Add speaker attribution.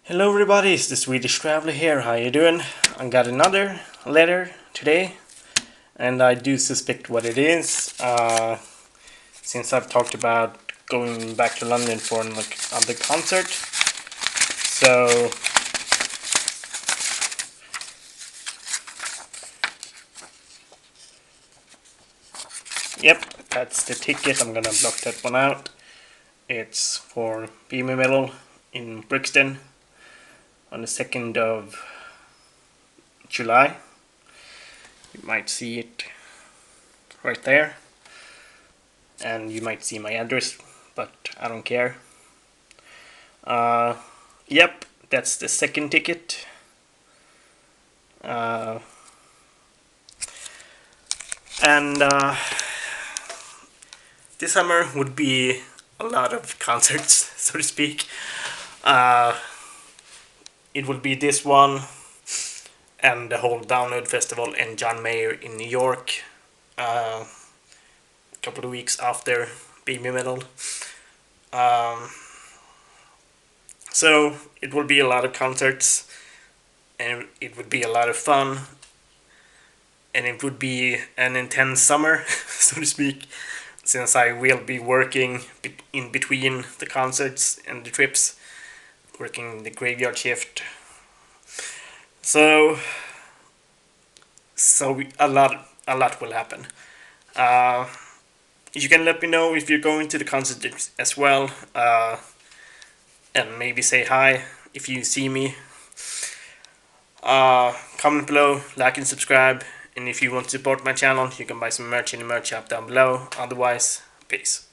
Speaker 1: Hello everybody, it's the Swedish Traveler here. How you doing? I got another letter today, and I do suspect what it is. Since I've talked about going back to London for another concert, so yep, that's the ticket. I'm gonna block that one out. It's for Babymetal in Brixton on the 2nd of July. You might see it right there, and you might see my address, but I don't care. Yep, that's the second ticket. And this summer would be a lot of concerts, so to speak. It will be this one and the whole Download Festival and John Mayer in New York. A couple of weeks after Babymetal. So it will be a lot of concerts, and it would be a lot of fun, and it would be an intense summer, so to speak, since I will be working in between the concerts and the trips, working the graveyard shift. So a lot will happen. You can let me know if you're going to the concert as well, and maybe say hi if you see me. Comment below, like and subscribe, and if you want to support my channel, you can buy some merch in the merch shop down below. Otherwise, peace.